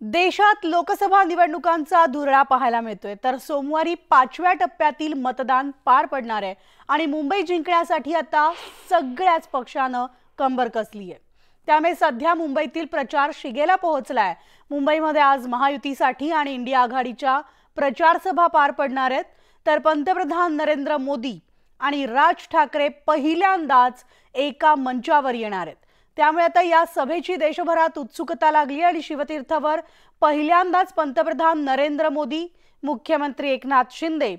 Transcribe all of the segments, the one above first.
देशात लोकसभा निवडणुकांचा धुरळा पाहायला मिळतोय, तर सोमवारी 5व्या टप्प्यातील मतदान पार पडणार आहे आणि मुंबई जिंकण्यासाठी आता सगळ्याच पक्षानं कंबर कसली आहे। त्यामुळे सध्या मुंबईतील प्रचार शिगेला पोहोचलाय। मुंबईमध्ये आज महायुतीसाठी आणि इंडिया आघाडीच्या प्रचार सभा पार पडणार आहेत, तर पंतप्रधान नरेंद्र मोदी आणि राज ठाकरे पहिल्यांदाच एका मंचावर येणार आहेत। त्यामुळे आता या सभेची देशभरात उत्सुकता लागली आणि शिवतीर्थवर पहिल्यांदाच पंतप्रधान नरेंद्र मोदी, मुख्यमंत्री एकनाथ शिंदे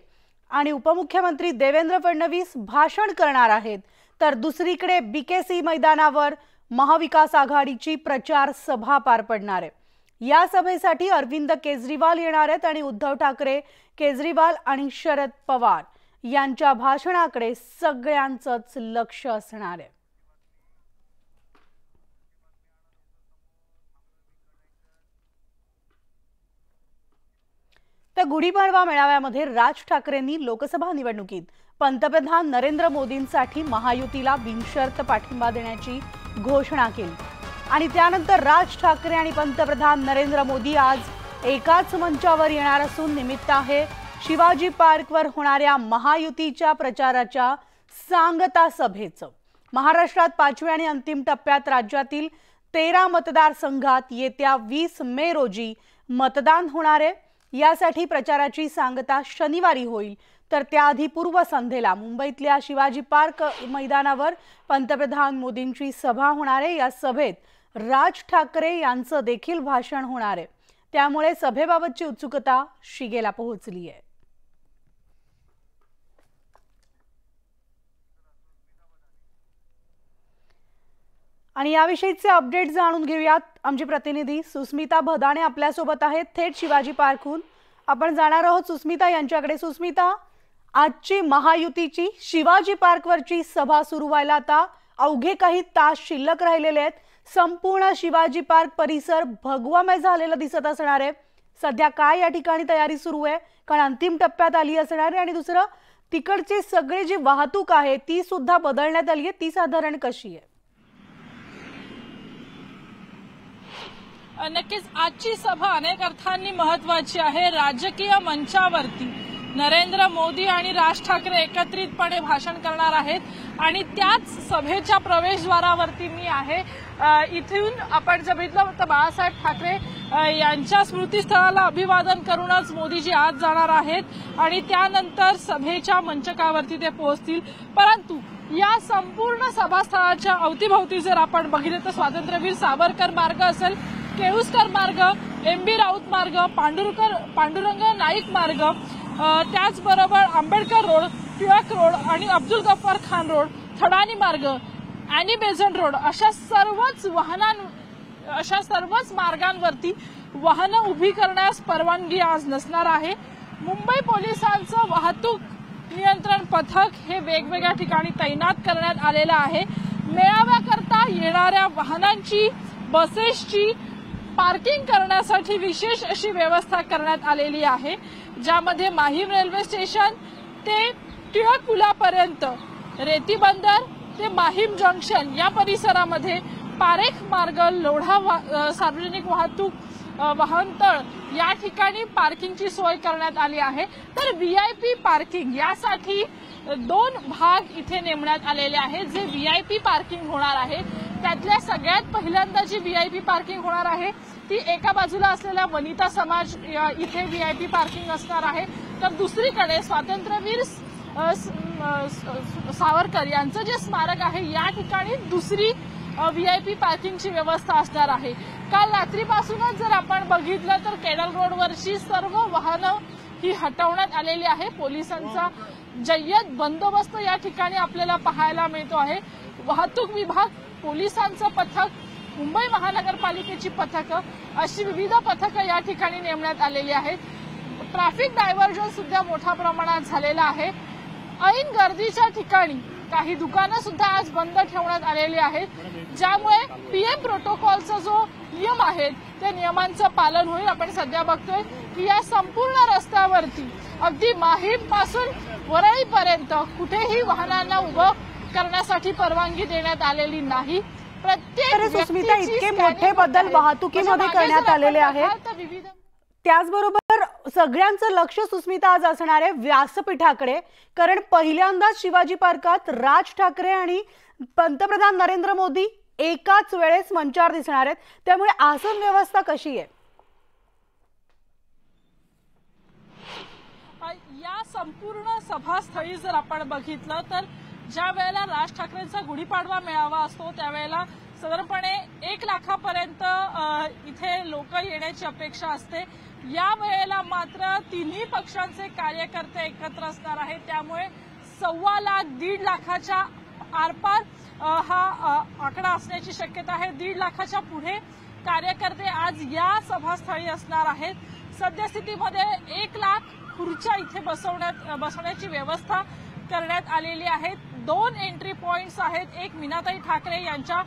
आणि उपमुख्यमंत्री देवेंद्र फडणवीस भाषण करणार आहेत, तर दुसरीकडे बीकेसी मैदानावर महाविकास आघाडीची प्रचार सभा पार पडणार आहे। या सभेसाठी अरविंद केजरीवाल येणार आहेत आणि उद्धव ठाकरे, केजरीवाल आणि शरद पवार यांच्या भाषणाकडे सगळ्यांचंच लक्ष असणार आहे। तर गुढीपाडवा मेळाव्यामध्ये राज ठाकरेंनी लोकसभा निवडणुकीत पंतप्रधान नरेंद्र मोदींसाठी महायुतीला बिनशर्त पाठिंबा देण्याची घोषणा केली आणि त्यानंतर राज ठाकरे आणि पंतप्रधान नरेंद्र मोदी आज एकाच मंचावर येणार असून निमित्त आहे शिवाजी पार्कवर होणाऱ्या महायुतीच्या प्रचाराच्या सांगता सभेचं। महाराष्ट्रात 5व्या आणि अंतिम टप्प्यात राज्यातील 13 मतदारसंघात येत्या 20 मे रोजी मतदान होणार आहे। यासाठी प्रचाराची सांगता शनिवारी होईल, तर त्याआधी पूर्वसंध्येला मुंबईतल्या शिवाजी पार्क मैदानावर पंतप्रधान मोदींची सभा होणार आहे। या सभेत राज ठाकरे यांचं देखील भाषण होणार आहे, त्यामुळे सभेबाबतची उत्सुकता शिगेला पोहोचली आहे। आणि याविषयीचे अपडेट जाणून घेऊयात। आमचे प्रतिनिधी सुस्मिता भदाणे आपल्या सोबत आहेत थेट शिवाजी पार्कहून। आपण जाणार आहोत सुस्मिता यांच्याकडे। सुस्मिता, आजची महायुतीची शिवाजी पार्कवरची सभा सुरू व्हायला आता अवघे काही तास शिल्लक राहिलेले आहेत। संपूर्ण शिवाजी पार्क परिसर भगवामय झालेला दिसत असणार आहे। सध्या काय या ठिकाणी तयारी सुरू आहे, कारण अंतिम टप्प्यात आली असणार आहे, आणि दुसरं तिकडची सगळी जी वाहतूक आहे ती सुद्धा बदलण्यात आली आहे, ती साधारण कशी आहे? नक्कीच आजची सभा अनेक अर्थांनी महत्त्वाची आहे। राजकीय मंचावरती नरेंद्र मोदी आणि राज ठाकरे एकत्रितपणे भाषण करणार आहेत आणि त्याच सभेच्या प्रवेशद्वारावरती मी आहे। इथून आपण जर बघितलं तर बाळासाहेब ठाकरे यांच्या स्मृतीस्थळाला अभिवादन करूनच मोदीजी आज जाणार आहेत आणि त्यानंतर सभेच्या मंचकावरती ते पोहोचतील। परंतु या संपूर्ण सभास्थळाच्या अवतीभोवती जर आपण बघितलं तर स्वातंत्र्यवीर सावरकर मार्ग असेल, केळुस्कर मार्ग, एमबी राऊत मार्ग, पांडुरंग नाईक मार्ग, त्याचबरोबर आंबेडकर रोड, टिळक रोड आणि अब्दुल गफ्फार खान रोड, थडानी मार्ग, अॅनी बेझंट रोड अशा सर्वच मार्गांवरती वाहनं उभी करण्यास परवानगी आज नसणार आहे। मुंबई पोलिसांचं वाहतूक नियंत्रण पथक हे वेगवेगळ्या ठिकाणी तैनात करण्यात आलेलं आहे। मेळाव्याकरता येणाऱ्या वाहनांची, बसेसची पार्किंग करण्यासाठी विशेष अशी व्यवस्था करण्यात आलेली आहे, ज्यामध्ये माहीम रेल्वे स्टेशन ते टिळक पुलापर्यंत, रेती बंदर ते माहीम जंक्शन या परिसरामध्ये पारेख मार्ग, लोढा सार्वजनिक वाहतूक वाहनतळ या ठिकाणी पार्किंगची सोय करण्यात आली आहे। तर व्हीआयपी पार्किंग यासाठी 2 भाग इथे नेमण्यात आलेले आहेत, जे व्हीआयपी पार्किंग होणार आहे। त्यातल्या सगळ्यात पहिल्यांदा जी व्हीआयपी पार्किंग होणार आहे ती एका बाजूला असलेल्या वनिता समाज इथे व्हीआयपी पार्किंग असणार आहे, तर दुसरीकडे स्वातंत्र्यवीर सावरकर यांचं जे स्मारक आहे या ठिकाणी दुसरी व्हीआयपी पार्किंगची व्यवस्था असणार आहे। काल रात्रीपासूनच जर आपण बघितलं तर केडल रोडवरची सर्व वाहनं ही हटवण्यात आलेली आहे। पोलिसांचा जय्यत बंदोबस्त या ठिकाणी आपल्याला पाहायला मिळतो आहे। वाहतूक विभाग, पोलिसांचं पथक, मुंबई महानगरपालिकेची पथकं अशी विविध पथकं या ठिकाणी नेमण्यात आलेली आहेत। ट्रॅफिक डायव्हर्जन सुद्धा मोठ्या प्रमाणात झालेला आहे। ऐन गर्दीच्या ठिकाणी काही दुकानं सुद्धा आज बंद ठेवण्यात आलेली आहेत, ज्यामुळे पीएम प्रोटोकॉलचा जो नियम आहेत त्या नियमांचं पालन होईल। आपण सध्या बघतोय की या संपूर्ण रस्त्यावरती अगदी माहीम पासून वरळीपर्यंत कुठेही वाहनांना उभं करण्यासाठी परवानगी देण्यात आलेली नाही। प्रत्येक सुस्मिता, इतके मोठे बदल वाहतुकीमध्ये करण्यात आलेले आहेत, त्याचबरोबर सगळ्यांचं लक्ष सुस्मिता आज असणार आहे व्यासपीठाकडे, कारण पहिल्यांदाच शिवाजी पार्कात राज ठाकरे आणि पंतप्रधान नरेंद्र मोदी एकाच वेळेस मंचावर दिसणार आहेत, त्यामुळे आसन व्यवस्था कशी आहे? या संपूर्ण सभास्थळी जर आपण बघितलं तर ज्या वेळेला राज ठाकरेंचा गुढीपाडवा मेळावा असतो त्यावेळेला साधारणपणे 1 लाखापर्यंत इथे लोक येण्याची अपेक्षा असते। या वेळेला मात्र तिन्ही पक्षांचे कार्यकर्ते एकत्र असणार आहेत, त्यामुळे 1.25 लाख 1.5 लाखाच्या आरपार हा आकडा असण्याची शक्यता आहे। 1.5 लाखाच्या पुढे कार्यकर्ते आज या सभास्थळी असणार आहेत। सद्यस्थितीमध्ये 1 लाख खुर्च्या इथे बसवण्याची व्यवस्था करण्यात आलेली आहे। 2 एंट्री पॉइंट्स आहेत, एक मीनाताई ठाकरे यांच्या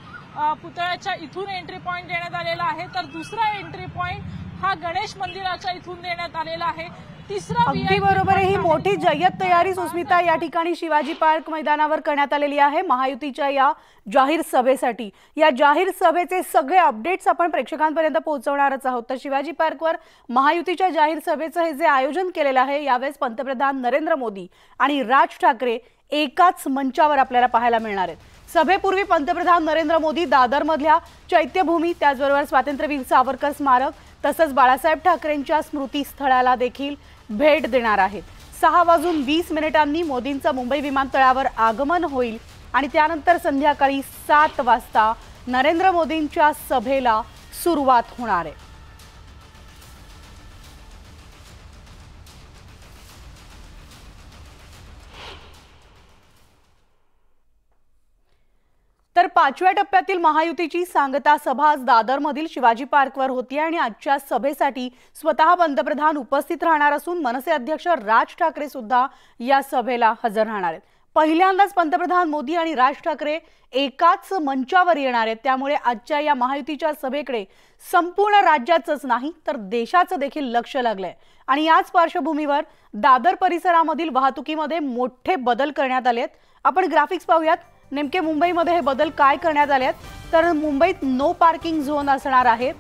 पुतळ्याच्या इथून एंट्री पॉइंट देण्यात आलेला आहे, तर दुसरा एंट्री पॉइंट हा गणेश मंदिराच्या इथून देण्यात आलेला आहे। तिसरा अगदी बरोबर आहे, ही मोठी जय्यत तयारी सुस्मिता या ठिकाणी शिवाजी पार्क मैदानावर करण्यात आलेली आहे महायुतीच्या या जाहीर सभेसाठी। या जाहीर सभेचे सगळे अपडेट्स आपण प्रेक्षकांपर्यंत पोहोचवणारच आहोत। तर शिवाजी पार्कवर महायुतीच्या जाहीर सभेचं हे जे आयोजन केलेलं आहे, यावेळेस पंतप्रधान नरेंद्र मोदी आणि राज ठाकरे एकाच मंचावर आपल्याला पाहायला मिळणार आहेत। सभेपूर्वी पंतप्रधान नरेंद्र मोदी दादरमधल्या चैत्यभूमी, त्याचबरोबर स्वातंत्र्यवीर सावरकर स्मारक तसंच बाळासाहेब ठाकरेंच्या स्मृतीस्थळाला देखील भेट देणार आहेत। 6:20 मोदींचं मुंबई विमानतळावर आगमन होईल आणि त्यानंतर संध्याकाळी 7 वाजता नरेंद्र मोदींच्या सभेला सुरुवात होणार आहे। तर 5व्या टप्प्यातील महायुतीची सांगता सभा आज दादरमधील शिवाजी पार्कवर होती आणि आजच्या सभेसाठी स्वतः पंतप्रधान उपस्थित राहणार असून मनसे अध्यक्ष राज ठाकरे सुद्धा या सभेला हजर राहणार आहेत। पहिल्यांदाच पंतप्रधान मोदी आणि राज ठाकरे एकाच मंचावर येणार आहेत, त्यामुळे आजच्या या महायुतीच्या सभेकडे संपूर्ण राज्याचंच नाही तर देशाचं देखील लक्ष लागलंय आणि याच पार्श्वभूमीवर दादर परिसरामधील वाहतुकीमध्ये मोठे बदल करण्यात आलेत। आपण ग्राफिक्स पाहूयात, नेमके मुंबईमध्ये हे बदल काय करण्यात आलेत। तर मुंबईत नो पार्किंग झोन असणार आहे,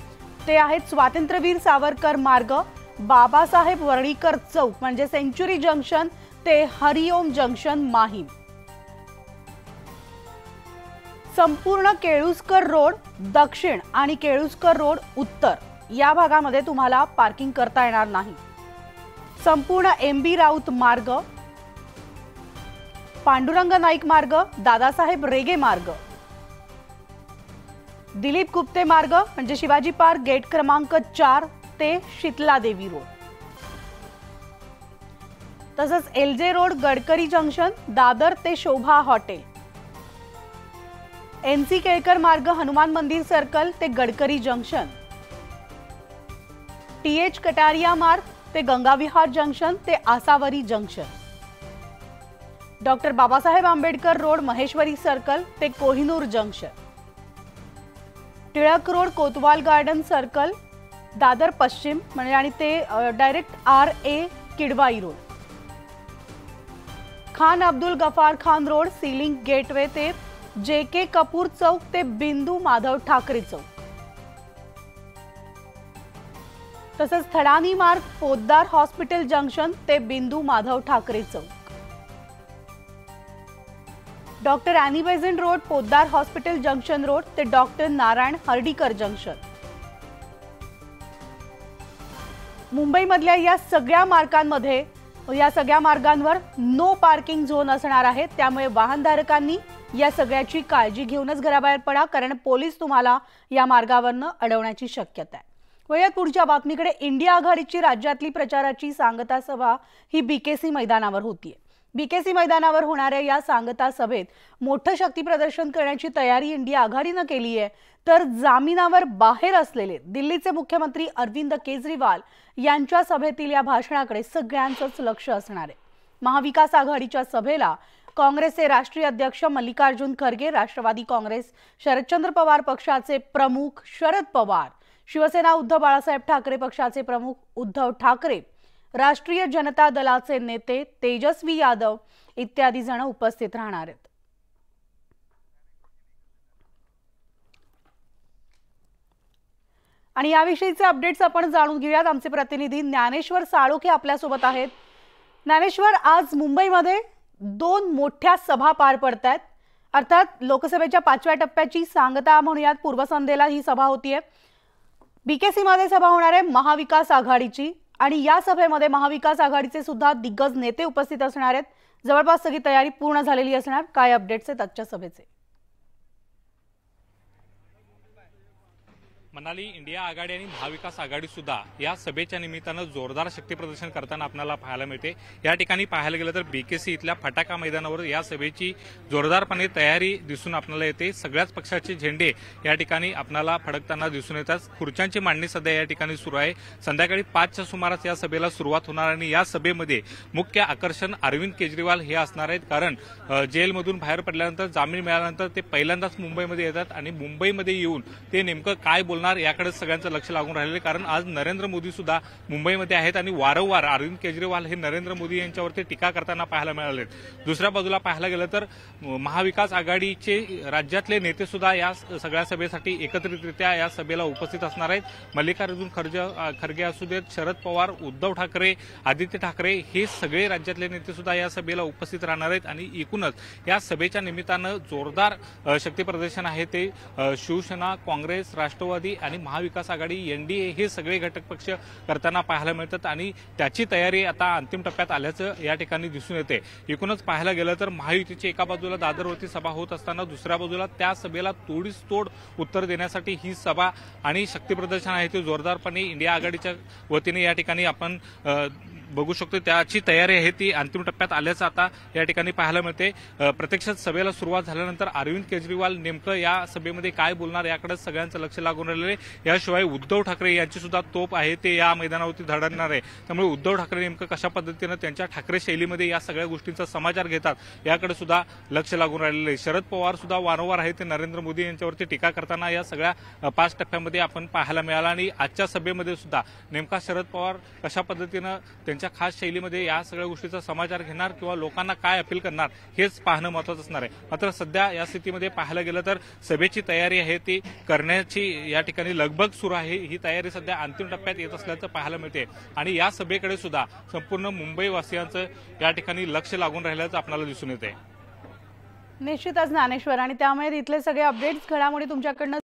ते आहेत स्वातंत्र्यवीर सावरकर मार्ग, बाबासाहेब वर्णीकर चौक म्हणजे सेंचुरी जंक्शन ते हरिओम जंक्शन माहीम, संपूर्ण केळुस्कर रोड दक्षिण आणि केळुस्कर रोड उत्तर या भागामध्ये तुम्हाला पार्किंग करता येणार नाही। संपूर्ण MB राऊत मार्ग, पांडुरंग नाईक मार्ग, दादासाहेब रेगे मार्ग, दिलीप गुप्ते मार्ग म्हणजे शिवाजी पार्क गेट क्रमांक 4 ते शीतला देवी रोड, तसंच LJ road Gadkari junction Dadar ते शोभा हॉटेल, NC केळकर मार्ग हनुमान मंदिर सर्कल ते गडकरी जंक्शन, TH कटारिया मार्ग ते गंगाविहार जंक्शन ते Asavari junction, doctor Babasaheb Ambedkar road Maheshwari circle ते Kohinoor junction, Tilak road Kotwal garden circle Dadar पश्चिम म्हणजे आणि ते direct RA Kidwai road, Khan Abdul Gaffar Khan road सीलिंग गेटवे ते JK कपूर चौक ते बिंदू माधव ठाकरे चौक, तसंच थडानी मार्ग पोद्दार हॉस्पिटल जंक्शन ते Bindu Madhav Thackeray chowk, doctor Annie Besant road Poddar hospital junction road ते डॉक्टर नारायण हर्डीकर जंक्शन। मुंबईमधल्या या सगळ्या मार्गांवर नो पार्किंग झोन असणार आहे, त्यामुळे वाहनधारकांनी या सगळ्याची काळजी घेऊनच घराबाहेर पडा, कारण पोलीस तुम्हाला या मार्गावरनं अडवण्याची शक्यता आहे। वळूयात पुढच्या बातमीकडे। इंडिया आघाडीची राज्यातली प्रचाराची सांगता सभा ही BKC मैदानावर होतीये। BKC मैदानावर होणाऱ्या या सांगता सभेत मोठं शक्ती प्रदर्शन करण्याची तयारी इंडिया आघाडीनं केली आहे, तर जामिनावर बाहेर असलेले दिल्लीचे मुख्यमंत्री अरविंद केजरीवाल यांच्या सभेतील या भाषणाकडे सगळ्यांचंच लक्ष असणार आहे। महाविकास आघाडीच्या सभेला काँग्रेसचे राष्ट्रीय अध्यक्ष मल्लिकार्जुन खरगे, राष्ट्रवादी काँग्रेस शरदचंद्र पवार पक्षाचे प्रमुख शरद पवार, शिवसेना उद्धव बाळासाहेब ठाकरे पक्षाचे प्रमुख उद्धव ठाकरे, राष्ट्रीय जनता दलाचे नेते तेजस्वी यादव इत्यादी जण उपस्थित राहणार आहेत। आणि याविषयीचे अपडेट्स आपण जाणून घेऊयात। आमचे प्रतिनिधी ज्ञानेश्वर साळोखे आपल्यासोबत आहेत। ज्ञानेश्वर, आज मुंबईमध्ये 2 मोठ्या सभा पार पडतायत। अर्थात लोकसभेच्या 5व्या टप्प्याची सांगता म्हणूयात, पूर्वसंध्येला ही सभा होतीये। बीकेसी मध्ये सभा होणार आहे महाविकास आघाडीची, आणि या सभेमध्ये महाविकास आघाडीचे सुद्धा दिग्गज नेते उपस्थित असणार आहेत। जवळपास सगळी तयारी पूर्ण झालेली असणार। काय अपडेट्स आहेत आजच्या सभेचे? मनाली, इंडिया आघाडी आणि महाविकास आघाडी सुद्धा या सभेच्या निमित्तानं जोरदार शक्ती प्रदर्शन करताना आपल्याला पाहायला मिळते। या ठिकाणी पाहायला गेलं तर बीकेसी इथल्या फटाका मैदानावर या सभेची जोरदारपणे तयारी दिसून आपल्याला येते। सगळ्याच पक्षाचे झेंडे या ठिकाणी आपल्याला फडकताना दिसून येतात। खुर्च्यांची मांडणी सध्या या ठिकाणी सुरू आहे। संध्याकाळी 5च्या सुमारास या सभेला सुरुवात होणार आणि या सभेमध्ये मुख्य आकर्षण अरविंद केजरीवाल हे असणार आहेत। कारण जेलमधून बाहेर पडल्यानंतर, जामीन मिळाल्यानंतर ते पहिल्यांदाच मुंबईमध्ये येतात आणि मुंबईमध्ये येऊन ते नेमकं काय याकडे सगळ्यांचं लक्ष लागून राहिलेलं। कारण आज नरेंद्र मोदी सुद्धा मुंबईमध्ये आहेत आणि वारंवार अरविंद केजरीवाल हे नरेंद्र मोदी यांच्यावरती टीका करताना पाहायला मिळाले। दुसऱ्या बाजूला पाहायला गेलं तर महाविकास आघाडीचे राज्यातले नेते सुद्धा या सगळ्या सभेसाठी एकत्रितरित्या या सभेला उपस्थित असणार आहेत। मल्लिकार्जुन खरगे असू देत, शरद पवार, उद्धव ठाकरे, आदित्य ठाकरे हे सगळे राज्यातले नेते सुद्धा या सभेला उपस्थित राहणार आहेत। आणि एकूणच या सभेच्या निमित्तानं जोरदार शक्ती प्रदर्शन आहे ते शिवसेना, काँग्रेस, राष्ट्रवादी आणि महाविकास आघाडी, एनडीए हे सगळे घटक पक्ष करताना पाहायला मिळतात आणि त्याची तयारी आता अंतिम टप्प्यात आल्याचं या ठिकाणी दिसून येते। एकूणच पाहायला गेलं तर महायुतीची एका बाजूला दादरवरती सभा होत असताना दुसऱ्या बाजूला त्या सभेला तोडीस तोड उत्तर देण्यासाठी ही सभा आणि शक्ती प्रदर्शन आहे ते जोरदारपणे इंडिया आघाडीच्या वतीने या ठिकाणी आपण बघू शकतो। त्याची तयारी आहे ती अंतिम टप्प्यात आल्याचं आता या ठिकाणी पाहायला मिळते। प्रत्यक्षात सभेला सुरुवात झाल्यानंतर अरविंद केजरीवाल नेमकं या सभेमध्ये काय बोलणार याकडे सगळ्यांचं लक्ष लागून राहिलेलं आहे। याशिवाय उद्धव ठाकरे यांची सुद्धा तोप आहे ते या मैदानावरती धडकणार आहे। त्यामुळे उद्धव ठाकरे नेमकं कशा पद्धतीनं त्यांच्या ठाकरे शैलीमध्ये या सगळ्या गोष्टींचा समाचार घेतात याकडे सुद्धा लक्ष लागून राहिलेलं आहे। शरद पवार सुद्धा वारंवार आहे ते नरेंद्र मोदी यांच्यावरती टीका करताना या सगळ्या 5 टप्प्यामध्ये आपण पाहायला मिळाला। आणि आजच्या सभेमध्ये सुद्धा नेमका शरद पवार कशा पद्धतीनं त्यांच्या खास शैलीमध्ये या सगळ्या गोष्टीचा समाचार घेणार किंवा लोकांना काय अपील करणार हेच पाहणं महत्त्वाचं असणार आहे। मात्र सध्या या स्थितीमध्ये पाहायला गेलं तर सभेची तयारी आहे ती करण्याची या ठिकाणी लगबग सुरू आहे। ही तयारी सध्या अंतिम टप्प्यात येत असल्याचं पाहायला मिळते आणि या सभेकडे सुद्धा संपूर्ण मुंबईवासियांचं या ठिकाणी लक्ष लागून राहिल्याचं आपल्याला दिसून येते। निश्चितच ज्ञानेश्वर, आणि त्यामुळे इथले सगळे अपडेट्स, घडामोडी तुमच्याकडनं